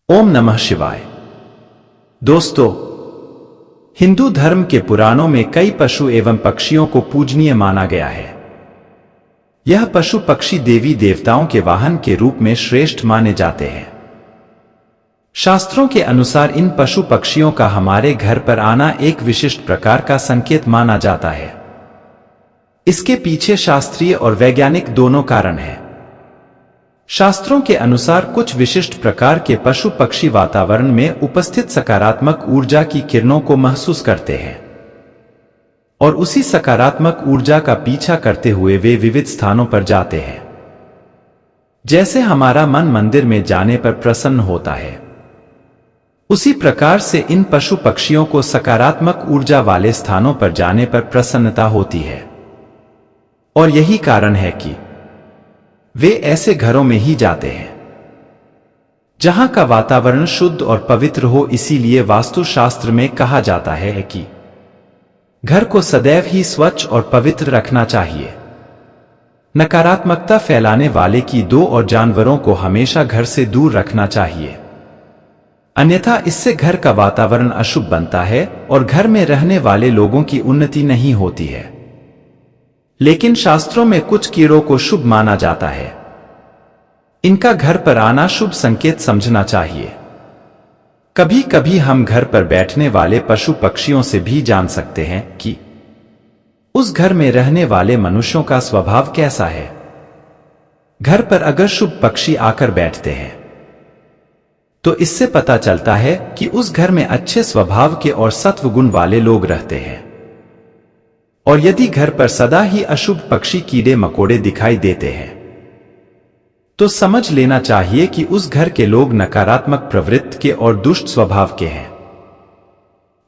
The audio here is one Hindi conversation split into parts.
ओम नमः शिवाय। दोस्तों, हिंदू धर्म के पुराणों में कई पशु एवं पक्षियों को पूजनीय माना गया है। यह पशु पक्षी देवी देवताओं के वाहन के रूप में श्रेष्ठ माने जाते हैं। शास्त्रों के अनुसार इन पशु पक्षियों का हमारे घर पर आना एक विशिष्ट प्रकार का संकेत माना जाता है। इसके पीछे शास्त्रीय और वैज्ञानिक दोनों कारण हैं। शास्त्रों के अनुसार कुछ विशिष्ट प्रकार के पशु पक्षी वातावरण में उपस्थित सकारात्मक ऊर्जा की किरणों को महसूस करते हैं और उसी सकारात्मक ऊर्जा का पीछा करते हुए वे विविध स्थानों पर जाते हैं। जैसे हमारा मन मंदिर में जाने पर प्रसन्न होता है, उसी प्रकार से इन पशु पक्षियों को सकारात्मक ऊर्जा वाले स्थानों पर जाने पर प्रसन्नता होती है। और यही कारण है कि वे ऐसे घरों में ही जाते हैं जहां का वातावरण शुद्ध और पवित्र हो। इसीलिए वास्तुशास्त्र में कहा जाता है कि घर को सदैव ही स्वच्छ और पवित्र रखना चाहिए। नकारात्मकता फैलाने वाले कीड़ों और जानवरों को हमेशा घर से दूर रखना चाहिए, अन्यथा इससे घर का वातावरण अशुभ बनता है और घर में रहने वाले लोगों की उन्नति नहीं होती है। लेकिन शास्त्रों में कुछ कीड़ों को शुभ माना जाता है। इनका घर पर आना शुभ संकेत समझना चाहिए। कभी कभी हम घर पर बैठने वाले पशु पक्षियों से भी जान सकते हैं कि उस घर में रहने वाले मनुष्यों का स्वभाव कैसा है। घर पर अगर शुभ पक्षी आकर बैठते हैं तो इससे पता चलता है कि उस घर में अच्छे स्वभाव के और सत्व गुण वाले लोग रहते हैं। और यदि घर पर सदा ही अशुभ पक्षी कीड़े मकोड़े दिखाई देते हैं तो समझ लेना चाहिए कि उस घर के लोग नकारात्मक प्रवृत्ति के और दुष्ट स्वभाव के हैं।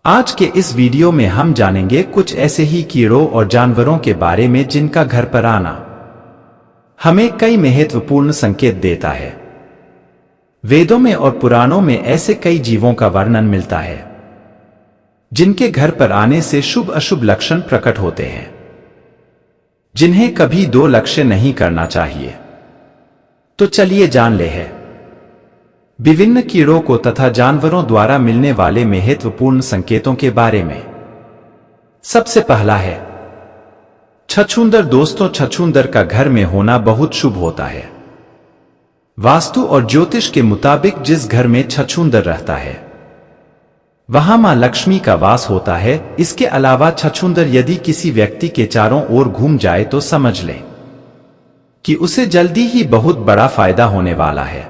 आज के इस वीडियो में हम जानेंगे कुछ ऐसे ही कीड़ों और जानवरों के बारे में जिनका घर पर आना हमें कई महत्वपूर्ण संकेत देता है। वेदों में और पुराणों में ऐसे कई जीवों का वर्णन मिलता है जिनके घर पर आने से शुभ अशुभ लक्षण प्रकट होते हैं, जिन्हें कभी दो लक्ष्य नहीं करना चाहिए। तो चलिए जान ले हैं विभिन्न कीड़ों को तथा जानवरों द्वारा मिलने वाले महत्वपूर्ण संकेतों के बारे में। सबसे पहला है छछूंदर। दोस्तों, छछूंदर का घर में होना बहुत शुभ होता है। वास्तु और ज्योतिष के मुताबिक जिस घर में छछूंदर रहता है वहां मां लक्ष्मी का वास होता है। इसके अलावा छछूंदर यदि किसी व्यक्ति के चारों ओर घूम जाए तो समझ लें कि उसे जल्दी ही बहुत बड़ा फायदा होने वाला है।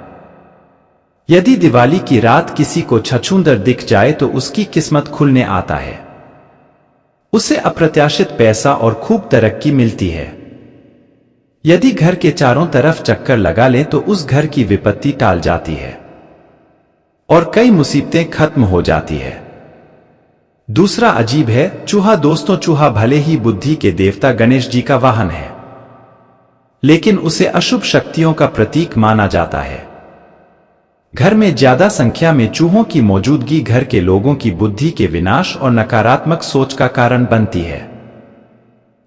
यदि दिवाली की रात किसी को छछूंदर दिख जाए तो उसकी किस्मत खुलने आता है, उसे अप्रत्याशित पैसा और खूब तरक्की मिलती है। यदि घर के चारों तरफ चक्कर लगा ले तो उस घर की विपत्ति टाल जाती है और कई मुसीबतें खत्म हो जाती है। दूसरा अजीब है चूहा। दोस्तों, चूहा भले ही बुद्धि के देवता गणेश जी का वाहन है, लेकिन उसे अशुभ शक्तियों का प्रतीक माना जाता है। घर में ज्यादा संख्या में चूहों की मौजूदगी घर के लोगों की बुद्धि के विनाश और नकारात्मक सोच का कारण बनती है।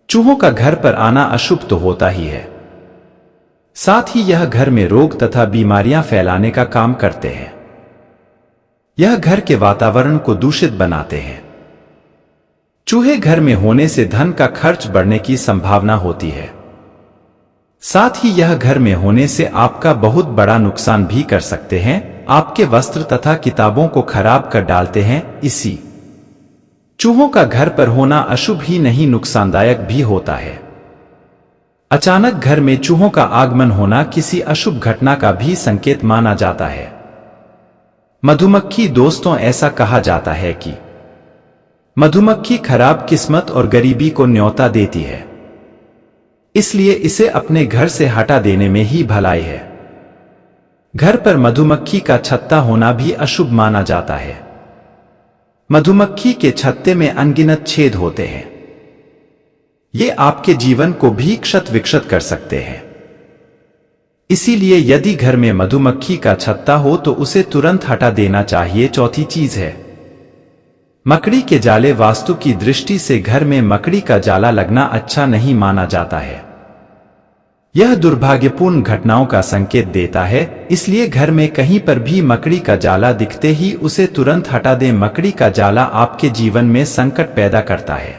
चूहों का घर पर आना अशुभ तो होता ही है, साथ ही यह घर में रोग तथा बीमारियां फैलाने का काम करते हैं। यह घर के वातावरण को दूषित बनाते हैं। चूहे घर में होने से धन का खर्च बढ़ने की संभावना होती है। साथ ही यह घर में होने से आपका बहुत बड़ा नुकसान भी कर सकते हैं। आपके वस्त्र तथा किताबों को खराब कर डालते हैं। इसी चूहों का घर पर होना अशुभ ही नहीं, नुकसानदायक भी होता है। अचानक घर में चूहों का आगमन होना किसी अशुभ घटना का भी संकेत माना जाता है। मधुमक्खी। दोस्तों, ऐसा कहा जाता है कि मधुमक्खी खराब किस्मत और गरीबी को न्योता देती है, इसलिए इसे अपने घर से हटा देने में ही भलाई है। घर पर मधुमक्खी का छत्ता होना भी अशुभ माना जाता है। मधुमक्खी के छत्ते में अनगिनत छेद होते हैं। ये आपके जीवन को भी क्षत विक्षत कर सकते हैं। इसीलिए यदि घर में मधुमक्खी का छत्ता हो तो उसे तुरंत हटा देना चाहिए। चौथी चीज है मकड़ी के जाले। वास्तु की दृष्टि से घर में मकड़ी का जाला लगना अच्छा नहीं माना जाता है। यह दुर्भाग्यपूर्ण घटनाओं का संकेत देता है, इसलिए घर में कहीं पर भी मकड़ी का जाला दिखते ही उसे तुरंत हटा दें। मकड़ी का जाला आपके जीवन में संकट पैदा करता है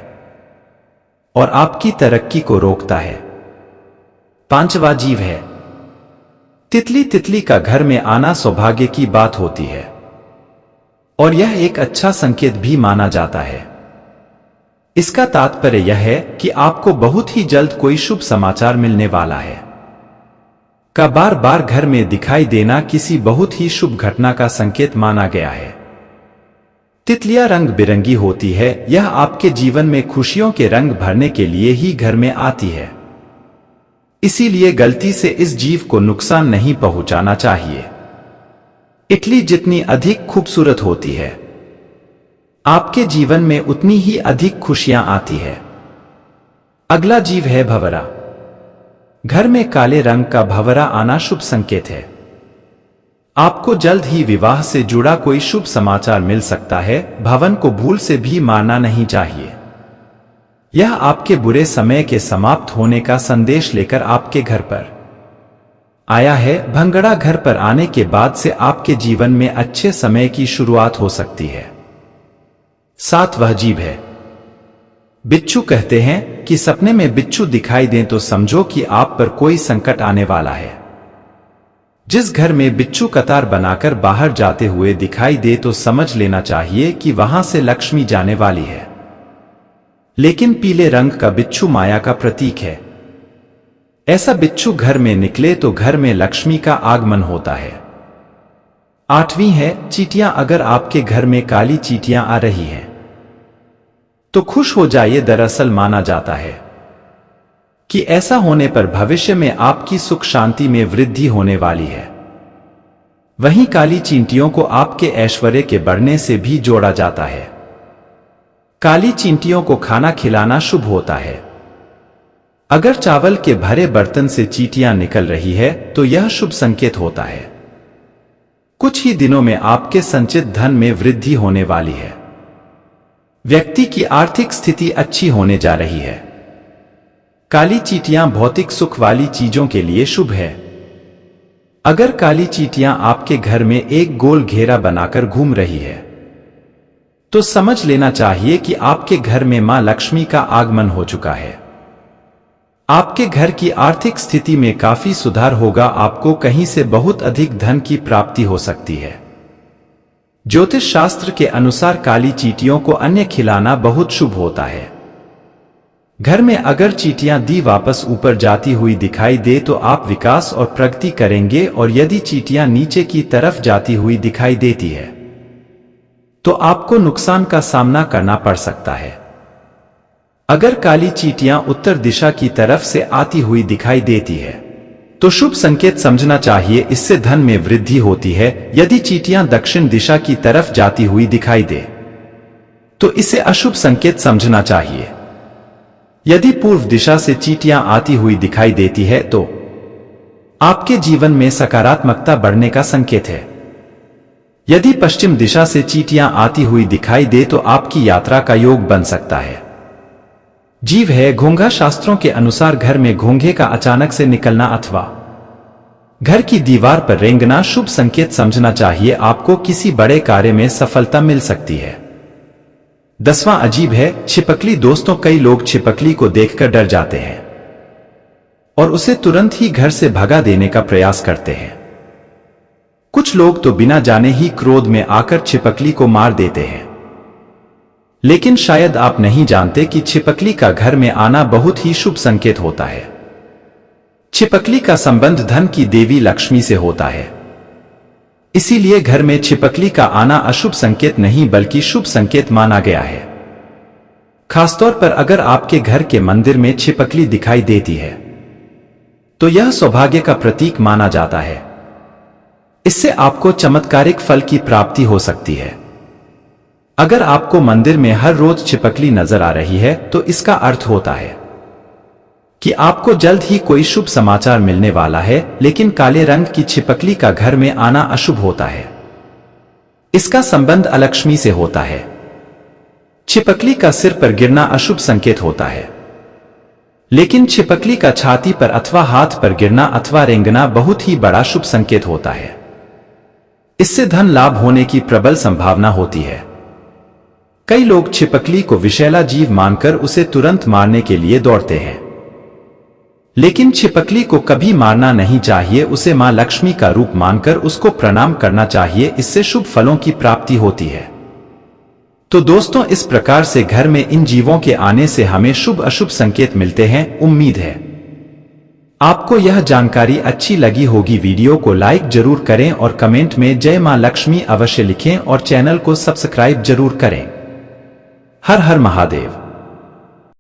और आपकी तरक्की को रोकता है। पांचवा जीव है तितली। तितली का घर में आना सौभाग्य की बात होती है और यह एक अच्छा संकेत भी माना जाता है। इसका तात्पर्य यह है कि आपको बहुत ही जल्द कोई शुभ समाचार मिलने वाला है। का बार बार घर में दिखाई देना किसी बहुत ही शुभ घटना का संकेत माना गया है। तितलियां रंग बिरंगी होती है, यह आपके जीवन में खुशियों के रंग भरने के लिए ही घर में आती है। इसीलिए गलती से इस जीव को नुकसान नहीं पहुंचाना चाहिए। तितली जितनी अधिक खूबसूरत होती है, आपके जीवन में उतनी ही अधिक खुशियां आती है। अगला जीव है भंवरा। घर में काले रंग का भंवरा आना शुभ संकेत है। आपको जल्द ही विवाह से जुड़ा कोई शुभ समाचार मिल सकता है। भंवर को भूल से भी मारना नहीं चाहिए। यह आपके बुरे समय के समाप्त होने का संदेश लेकर आपके घर पर आया है। भंवरा घर पर आने के बाद से आपके जीवन में अच्छे समय की शुरुआत हो सकती है। सातवां जीव है बिच्छू। कहते हैं कि सपने में बिच्छू दिखाई दें तो समझो कि आप पर कोई संकट आने वाला है। जिस घर में बिच्छू कतार बनाकर बाहर जाते हुए दिखाई दे तो समझ लेना चाहिए कि वहां से लक्ष्मी जाने वाली है। लेकिन पीले रंग का बिच्छू माया का प्रतीक है। ऐसा बिच्छू घर में निकले तो घर में लक्ष्मी का आगमन होता है। आठवीं है चींटियां। अगर आपके घर में काली चींटियां आ रही हैं तो खुश हो जाइए। दरअसल माना जाता है कि ऐसा होने पर भविष्य में आपकी सुख शांति में वृद्धि होने वाली है। वहीं काली चींटियों को आपके ऐश्वर्य के बढ़ने से भी जोड़ा जाता है। काली चींटियों को खाना खिलाना शुभ होता है। अगर चावल के भरे बर्तन से चींटियां निकल रही है तो यह शुभ संकेत होता है। कुछ ही दिनों में आपके संचित धन में वृद्धि होने वाली है। व्यक्ति की आर्थिक स्थिति अच्छी होने जा रही है। काली चींटियां भौतिक सुख वाली चीजों के लिए शुभ है। अगर काली चींटियां आपके घर में एक गोल घेरा बनाकर घूम रही है तो समझ लेना चाहिए कि आपके घर में मां लक्ष्मी का आगमन हो चुका है। आपके घर की आर्थिक स्थिति में काफी सुधार होगा। आपको कहीं से बहुत अधिक धन की प्राप्ति हो सकती है। ज्योतिष शास्त्र के अनुसार काली चींटियों को अन्न खिलाना बहुत शुभ होता है। घर में अगर चींटियां दी वापस ऊपर जाती हुई दिखाई दे तो आप विकास और प्रगति करेंगे, और यदि चींटियां नीचे की तरफ जाती हुई दिखाई देती है तो आपको नुकसान का सामना करना पड़ सकता है। अगर काली चींटियां उत्तर दिशा की तरफ से आती हुई दिखाई देती है तो शुभ संकेत समझना चाहिए, इससे धन में वृद्धि होती है। यदि चींटियां दक्षिण दिशा की तरफ जाती हुई दिखाई दे तो इसे अशुभ संकेत समझना चाहिए। यदि पूर्व दिशा से चींटियां आती हुई दिखाई देती है तो आपके जीवन में सकारात्मकता बढ़ने का संकेत है। यदि पश्चिम दिशा से चींटियां आती हुई दिखाई दे तो आपकी यात्रा का योग बन सकता है। जीव है घोंघा। शास्त्रों के अनुसार घर में घोंघे का अचानक से निकलना अथवा घर की दीवार पर रेंगना शुभ संकेत समझना चाहिए। आपको किसी बड़े कार्य में सफलता मिल सकती है। 10वां अजीब है छिपकली। दोस्तों, कई लोग छिपकली को देखकर डर जाते हैं और उसे तुरंत ही घर से भगा देने का प्रयास करते हैं। कुछ लोग तो बिना जाने ही क्रोध में आकर छिपकली को मार देते हैं। लेकिन शायद आप नहीं जानते कि छिपकली का घर में आना बहुत ही शुभ संकेत होता है। छिपकली का संबंध धन की देवी लक्ष्मी से होता है। इसीलिए घर में छिपकली का आना अशुभ संकेत नहीं बल्कि शुभ संकेत माना गया है। खासतौर पर अगर आपके घर के मंदिर में छिपकली दिखाई देती है तो यह सौभाग्य का प्रतीक माना जाता है। इससे आपको चमत्कारिक फल की प्राप्ति हो सकती है। अगर आपको मंदिर में हर रोज छिपकली नजर आ रही है तो इसका अर्थ होता है कि आपको जल्द ही कोई शुभ समाचार मिलने वाला है। लेकिन काले रंग की छिपकली का घर में आना अशुभ होता है। इसका संबंध अलक्ष्मी से होता है। छिपकली का सिर पर गिरना अशुभ संकेत होता है। लेकिन छिपकली का छाती पर अथवा हाथ पर गिरना अथवा रेंगना बहुत ही बड़ा शुभ संकेत होता है। इससे धन लाभ होने की प्रबल संभावना होती है। कई लोग छिपकली को विषैला जीव मानकर उसे तुरंत मारने के लिए दौड़ते हैं, लेकिन छिपकली को कभी मारना नहीं चाहिए। उसे मां लक्ष्मी का रूप मानकर उसको प्रणाम करना चाहिए। इससे शुभ फलों की प्राप्ति होती है। तो दोस्तों, इस प्रकार से घर में इन जीवों के आने से हमें शुभ अशुभ संकेत मिलते हैं। उम्मीद है आपको यह जानकारी अच्छी लगी होगी। वीडियो को लाइक जरूर करें और कमेंट में जय मां लक्ष्मी अवश्य लिखें और चैनल को सब्सक्राइब जरूर करें। हर हर महादेव।